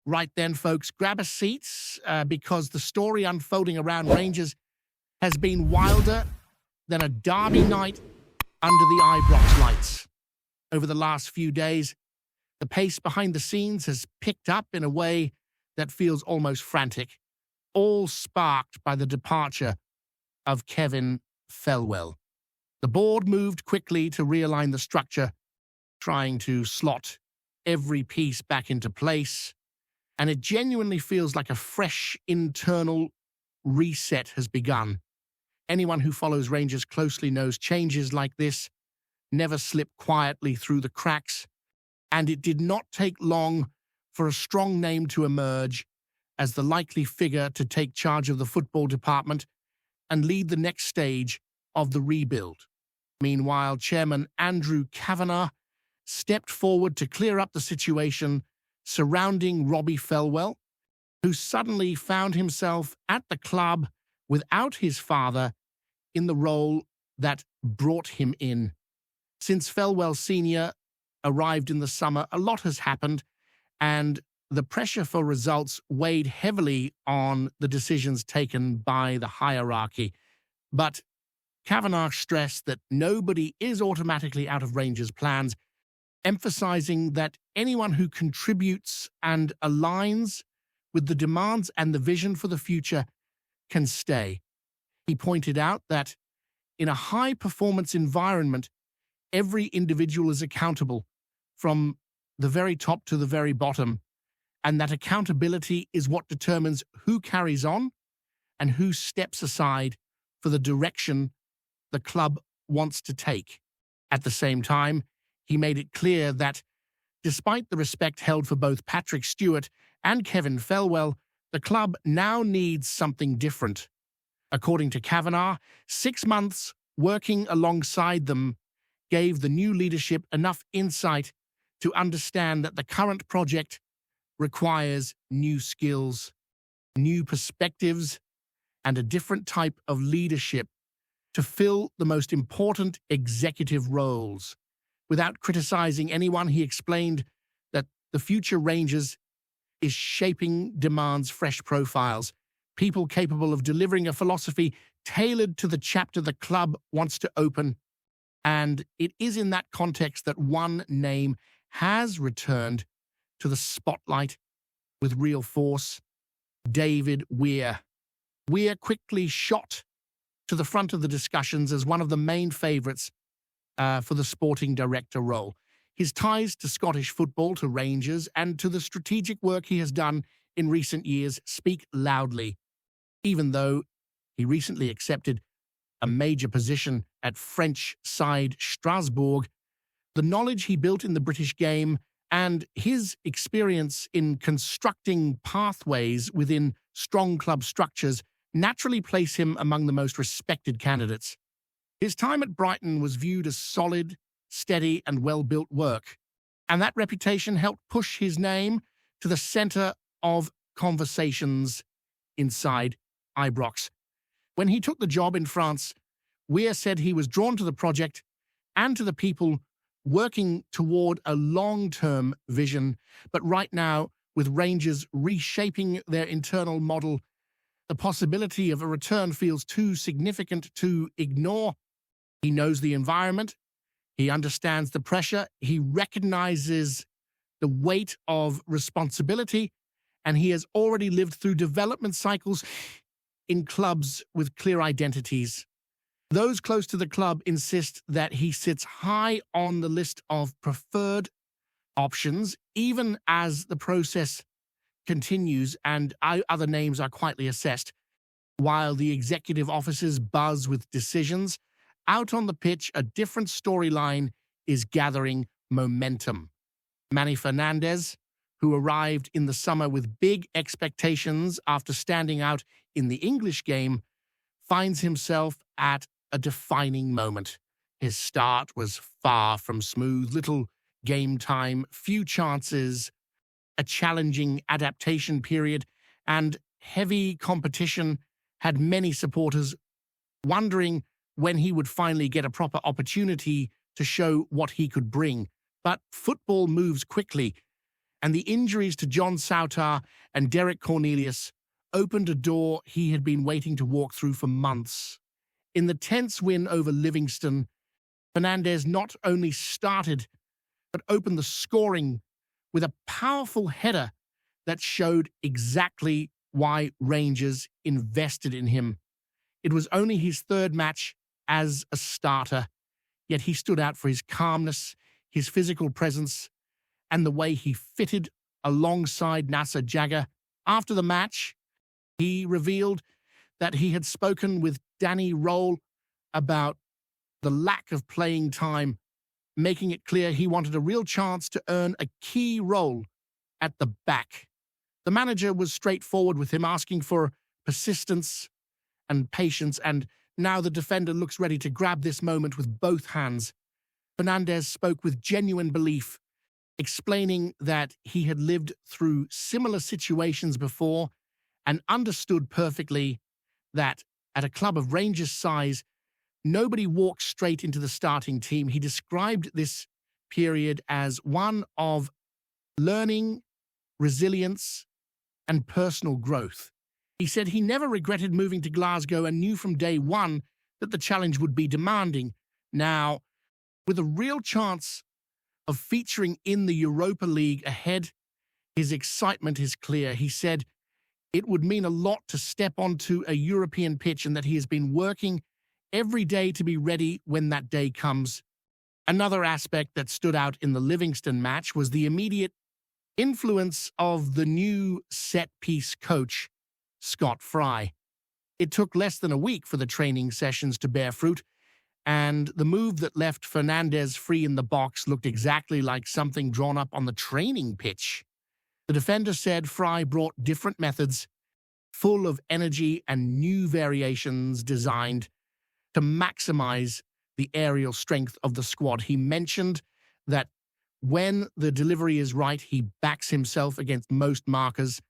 Right then, folks, grab a seat because the story unfolding around Rangers has been wilder than a derby night under the Ibrox lights. Over the last few days, the pace behind the scenes has picked up in a way that feels almost frantic, all sparked by the departure of Kevin Thelwell. The board moved quickly to realign the structure, trying to slot every piece back into place, and it genuinely feels like a fresh internal reset has begun. Anyone who follows Rangers closely knows changes like this never slip quietly through the cracks, and it did not take long for a strong name to emerge as the likely figure to take charge of the football department and lead the next stage of the rebuild. Meanwhile, Chairman Andrew Kavanagh stepped forward to clear up the situation surrounding Robbie Thelwell, who suddenly found himself at the club without his father in the role that brought him in. Since Thelwell Sr. arrived in the summer, a lot has happened, and the pressure for results weighed heavily on the decisions taken by the hierarchy. But Kavanagh stressed that nobody is automatically out of Rangers' plans, emphasizing that anyone who contributes and aligns with the demands and the vision for the future can stay. He pointed out that in a high-performance environment, every individual is accountable, from the very top to the very bottom, and that accountability is what determines who carries on and who steps aside for the direction the club wants to take. At the same time, he made it clear that, despite the respect held for both Patrick Stewart and Kevin Thelwell, the club now needs something different. According to Kavanagh, 6 months working alongside them gave the new leadership enough insight to understand that the current project requires new skills, new perspectives, and a different type of leadership to fill the most important executive roles. Without criticizing anyone, he explained that the future Rangers is shaping demands fresh profiles, people capable of delivering a philosophy tailored to the chapter the club wants to open. And it is in that context that one name has returned to the spotlight with real force: David Weir. Weir quickly shot to the front of the discussions as one of the main favourites for the sporting director role. His ties to Scottish football, to Rangers, and to the strategic work he has done in recent years speak loudly. Even though he recently accepted a major position at French side Strasbourg, the knowledge he built in the British game and his experience in constructing pathways within strong club structures naturally place him among the most respected candidates. His time at Brighton was viewed as solid, steady, and well-built work, and that reputation helped push his name to the centre of conversations inside Ibrox. When he took the job in France, Weir said he was drawn to the project and to the people working toward a long-term vision, but right now, with Rangers reshaping their internal model, the possibility of a return feels too significant to ignore. He knows the environment, he understands the pressure, he recognizes the weight of responsibility, and he has already lived through development cycles in clubs with clear identities. Those close to the club insist that he sits high on the list of preferred options, even as the process continues and other names are quietly assessed. While the executive offices buzz with decisions, out on the pitch, a different storyline is gathering momentum. Manny Fernandez, who arrived in the summer with big expectations after standing out in the English game, finds himself at a defining moment. His start was far from smooth, little game time, few chances, a challenging adaptation period, and heavy competition had many supporters wondering when he would finally get a proper opportunity to show what he could bring. But football moves quickly, And the injuries to John Sautar and Derek Cornelius opened a door he had been waiting to walk through for months. In the tense win over Livingston, Fernandez not only started, but opened the scoring with a powerful header that showed exactly why Rangers invested in him. It was only his third match as a starter, yet he stood out for his calmness, his physical presence, and the way he fitted alongside Nasser Jagger. After the match, he revealed that he had spoken with Danny Röhl about the lack of playing time, making it clear he wanted a real chance to earn a key role at the back. The manager was straightforward with him, asking for persistence and patience, and now the defender looks ready to grab this moment with both hands. Fernandez spoke with genuine belief, explaining that he had lived through similar situations before and understood perfectly that at a club of Rangers' size, nobody walks straight into the starting team. He described this period as one of learning, resilience, and personal growth. He said he never regretted moving to Glasgow and knew from day one that the challenge would be demanding. Now, with a real chance of featuring in the Europa League ahead, his excitement is clear. He said it would mean a lot to step onto a European pitch and that he has been working every day to be ready when that day comes. Another aspect that stood out in the Livingston match was the immediate influence of the new set-piece coach, Scott Fry. It took less than a week for the training sessions to bear fruit, and the move that left Fernandez free in the box looked exactly like something drawn up on the training pitch. The defender said Fry brought different methods, full of energy and new variations designed to maximize the aerial strength of the squad. He mentioned that when the delivery is right, he backs himself against most markers,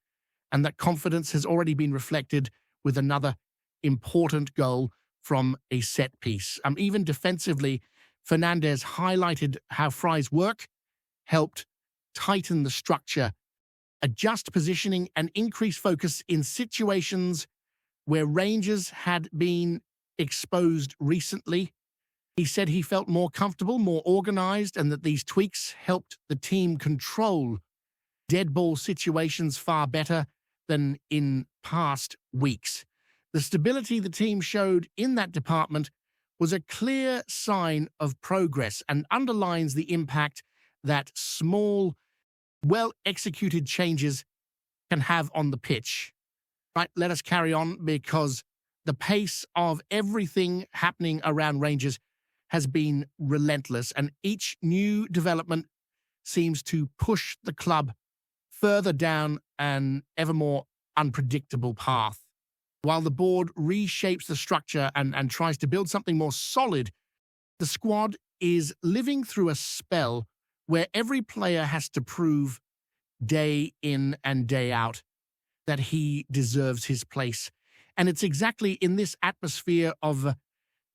and that confidence has already been reflected with another important goal from a set piece. Even defensively, Fernandez highlighted how Fry's work helped tighten the structure, adjust positioning, and increase focus in situations where Rangers had been exposed recently. He said he felt more comfortable, more organized, and that these tweaks helped the team control dead ball situations far better than in past weeks. The stability the team showed in that department was a clear sign of progress and underlines the impact that small, well-executed changes can have on the pitch. Right, let us carry on, because the pace of everything happening around Rangers has been relentless, and each new development seems to push the club further down an ever more unpredictable path. While the board reshapes the structure and tries to build something more solid, the squad is living through a spell where every player has to prove day in and day out that he deserves his place. And it's exactly in this atmosphere of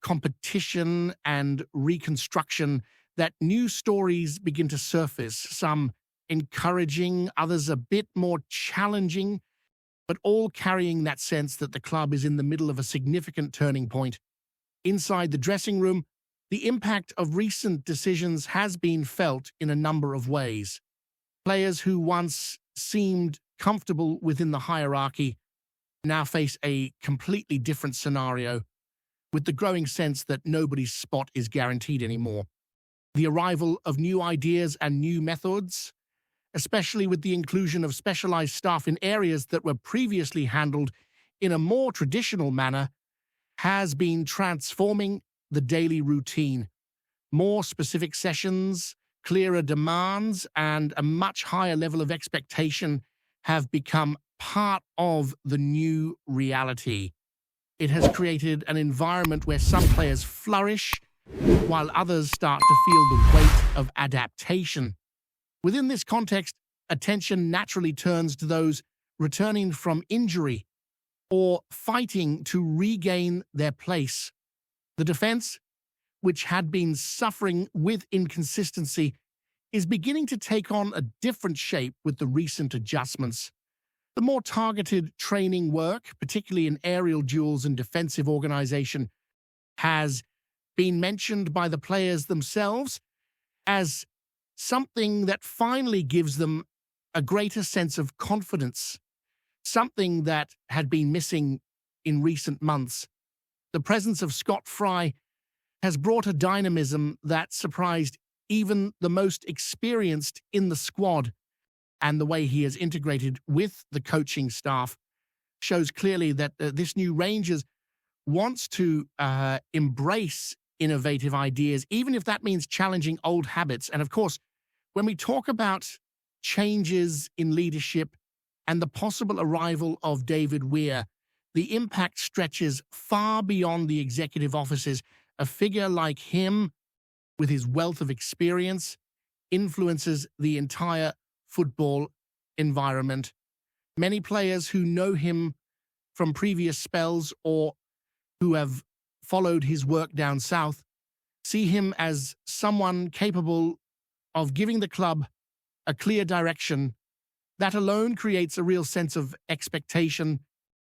competition and reconstruction that new stories begin to surface, some encouraging, others a bit more challenging, but all carrying that sense that the club is in the middle of a significant turning point. Inside the dressing room, the impact of recent decisions has been felt in a number of ways. Players who once seemed comfortable within the hierarchy now face a completely different scenario, with the growing sense that nobody's spot is guaranteed anymore. The arrival of new ideas and new methods, especially with the inclusion of specialized staff in areas that were previously handled in a more traditional manner, has been transforming the daily routine. More specific sessions, clearer demands, and a much higher level of expectation have become part of the new reality. It has created an environment where some players flourish, while others start to feel the weight of adaptation. Within this context, attention naturally turns to those returning from injury or fighting to regain their place. The defense, which had been suffering with inconsistency, is beginning to take on a different shape with the recent adjustments. The more targeted training work, particularly in aerial duels and defensive organization, has been mentioned by the players themselves as something that finally gives them a greater sense of confidence, something that had been missing in recent months. The presence of Scott Fry has brought a dynamism that surprised even the most experienced in the squad, and the way he has integrated with the coaching staff shows clearly that this new Rangers wants to embrace innovative ideas, even if that means challenging old habits. And of course, when we talk about changes in leadership and the possible arrival of David Weir, the impact stretches far beyond the executive offices. A figure like him, with his wealth of experience, influences the entire football environment. Many players who know him from previous spells or who have followed his work down south see him as someone capable of giving the club a clear direction. That alone creates a real sense of expectation,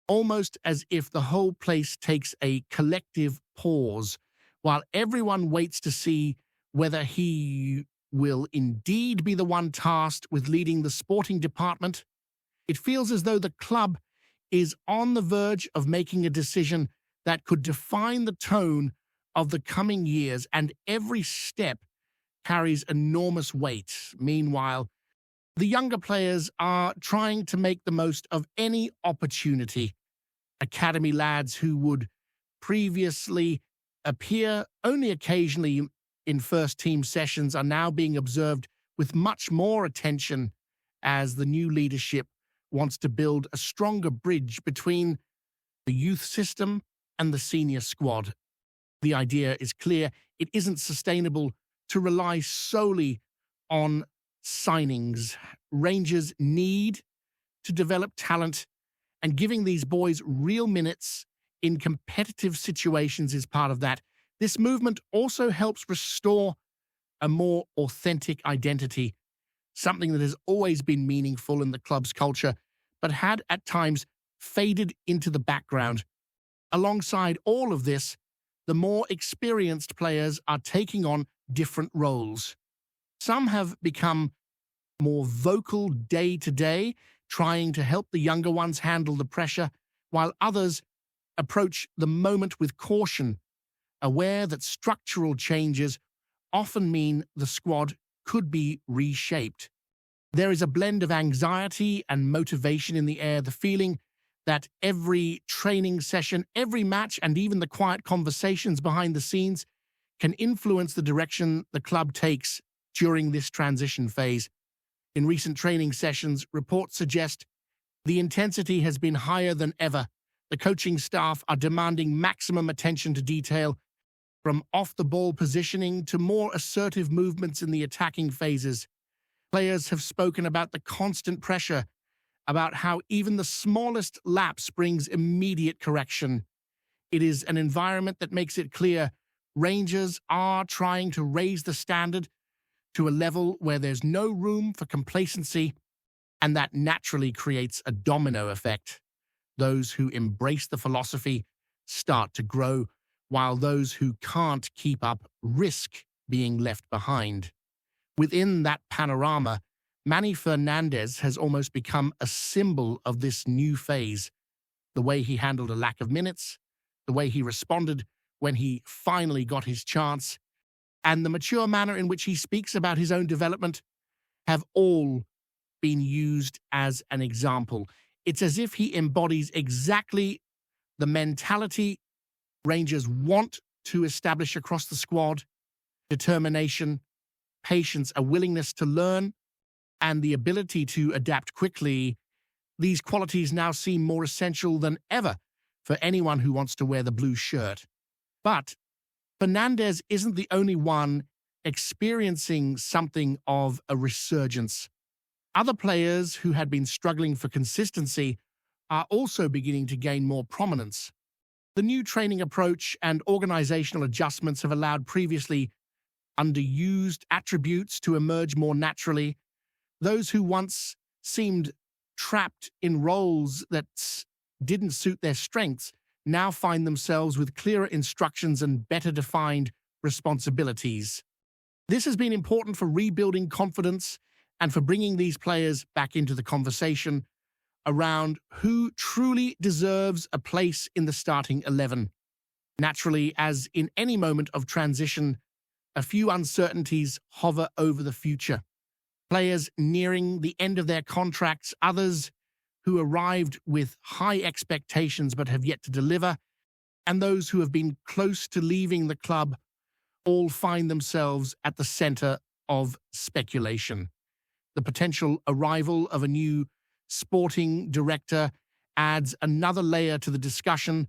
almost as if the whole place takes a collective pause while everyone waits to see whether he will indeed be the one tasked with leading the sporting department. It feels as though the club is on the verge of making a decision that could define the tone of the coming years, and every step carries enormous weight. Meanwhile, the younger players are trying to make the most of any opportunity. Academy lads who would previously appear only occasionally in first-team sessions are now being observed with much more attention, as the new leadership wants to build a stronger bridge between the youth system and the senior squad. The idea is clear. It isn't sustainable to rely solely on signings. Rangers need to develop talent, and giving these boys real minutes in competitive situations is part of that. This movement also helps restore a more authentic identity, something that has always been meaningful in the club's culture, but had at times faded into the background. Alongside all of this, the more experienced players are taking on different roles. Some have become more vocal day to day, trying to help the younger ones handle the pressure, while others approach the moment with caution, aware that structural changes often mean the squad could be reshaped. There is a blend of anxiety and motivation in the air, the feeling that every training session, every match, and even the quiet conversations behind the scenes can influence the direction the club takes during this transition phase. In recent training sessions, reports suggest the intensity has been higher than ever. The coaching staff are demanding maximum attention to detail, from off-the-ball positioning to more assertive movements in the attacking phases. Players have spoken about the constant pressure, about how even the smallest lapse brings immediate correction. It is an environment that makes it clear Rangers are trying to raise the standard to a level where there's no room for complacency, and that naturally creates a domino effect. Those who embrace the philosophy start to grow, while those who can't keep up risk being left behind. Within that panorama, Manny Fernandez has almost become a symbol of this new phase. The way he handled a lack of minutes, the way he responded when he finally got his chance, and the mature manner in which he speaks about his own development have all been used as an example. It's as if he embodies exactly the mentality Rangers want to establish across the squad: determination, patience, a willingness to learn, and the ability to adapt quickly. These qualities now seem more essential than ever for anyone who wants to wear the blue shirt. But Fernandez isn't the only one experiencing something of a resurgence. Other players who had been struggling for consistency are also beginning to gain more prominence. The new training approach and organizational adjustments have allowed previously underused attributes to emerge more naturally. Those who once seemed trapped in roles that didn't suit their strengths now find themselves with clearer instructions and better defined responsibilities. This has been important for rebuilding confidence and for bringing these players back into the conversation around who truly deserves a place in the starting 11. Naturally, as in any moment of transition, a few uncertainties hover over the future. Players nearing the end of their contracts, others who arrived with high expectations but have yet to deliver, and those who have been close to leaving the club all find themselves at the center of speculation. The potential arrival of a new sporting director adds another layer to the discussion,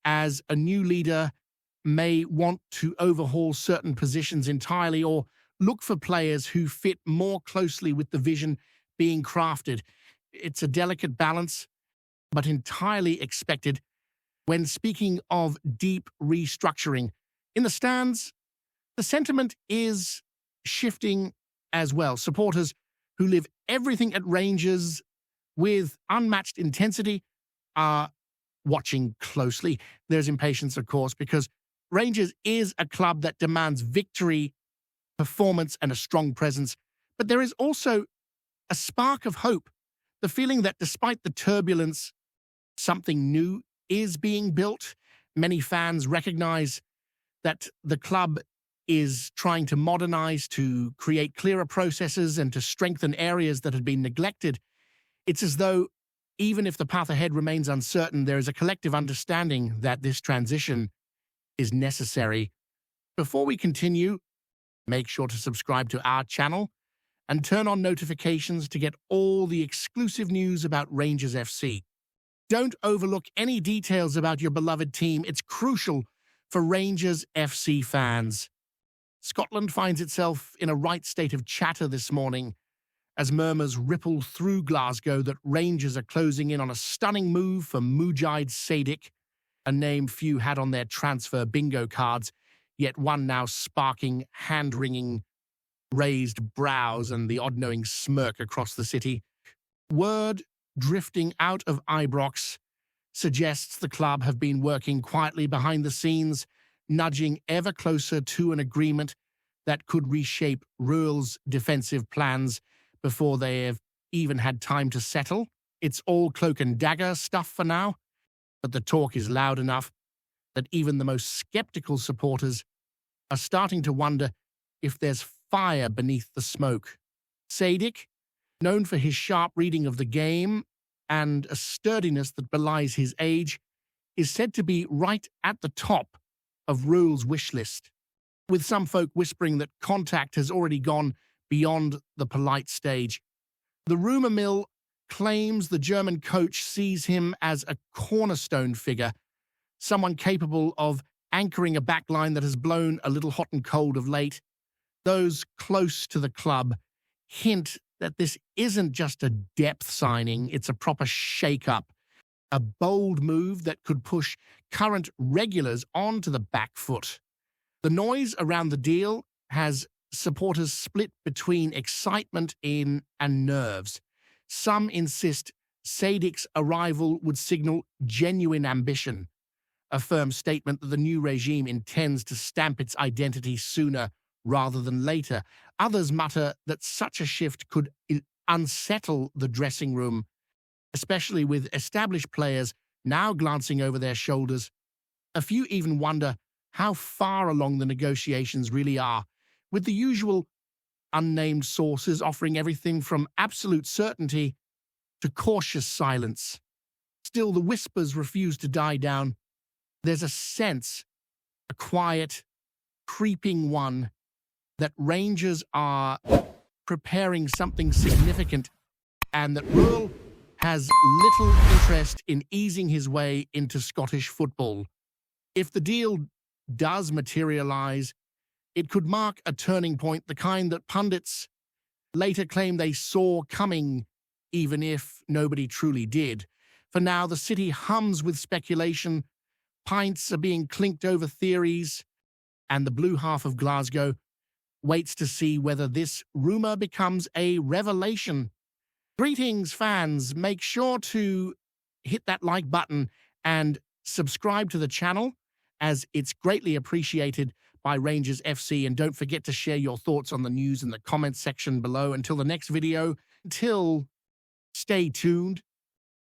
as a new leader may want to overhaul certain positions entirely or look for players who fit more closely with the vision being crafted. It's a delicate balance, but entirely expected when speaking of deep restructuring. In the stands, the sentiment is shifting as well. Supporters who live everything at Rangers with unmatched intensity are watching closely. There's impatience, of course, because Rangers is a club that demands victory, performance, and a strong presence. But there is also a spark of hope, the feeling that despite the turbulence, something new is being built. Many fans recognize that the club is trying to modernize, to create clearer processes, and to strengthen areas that had been neglected. It's as though, even if the path ahead remains uncertain, there is a collective understanding that this transition is necessary. Before we continue, make sure to subscribe to our channel and turn on notifications to get all the exclusive news about Rangers FC. Don't overlook any details about your beloved team. It's crucial for Rangers FC fans. Scotland finds itself in a right state of chatter this morning as murmurs ripple through Glasgow that Rangers are closing in on a stunning move for Mujaid Sadick, a name few had on their transfer bingo cards, yet one now sparking hand-wringing raised brows and the odd-knowing smirk across the city. Word drifting out of Ibrox suggests the club have been working quietly behind the scenes, nudging ever closer to an agreement that could reshape Röhl's defensive plans before they have even had time to settle. It's all cloak and dagger stuff for now, but the talk is loud enough that even the most skeptical supporters are starting to wonder if there's fire beneath the smoke. Sadick, known for his sharp reading of the game and a sturdiness that belies his age, is said to be right at the top of Röhl's wish list, with some folk whispering that contact has already gone beyond the polite stage. The rumour mill claims the German coach sees him as a cornerstone figure, someone capable of anchoring a backline that has blown a little hot and cold of late. Those close to the club hint that this isn't just a depth signing, it's a proper shake-up, a bold move that could push current regulars onto the back foot. The noise around the deal has supporters split between excitement and nerves. Some insist Sadick's arrival would signal genuine ambition, a firm statement that the new regime intends to stamp its identity sooner rather than later. Others mutter that such a shift could unsettle the dressing room, especially with established players now glancing over their shoulders. A few even wonder how far along the negotiations really are, with the usual unnamed sources offering everything from absolute certainty to cautious silence. Still, the whispers refuse to die down. There's a sense, a quiet, creeping one, that Rangers are preparing something significant and that Röhl has little interest in easing his way into Scottish football. If the deal does materialise, it could mark a turning point, the kind that pundits later claim they saw coming, even if nobody truly did. For now, the city hums with speculation, pints are being clinked over theories, and the blue half of Glasgow waits to see whether this rumor becomes a revelation. Greetings, fans. Make sure to hit that like button and subscribe to the channel, as it's greatly appreciated by Rangers FC. And don't forget to share your thoughts on the news in the comments section below. Until the next video, stay tuned.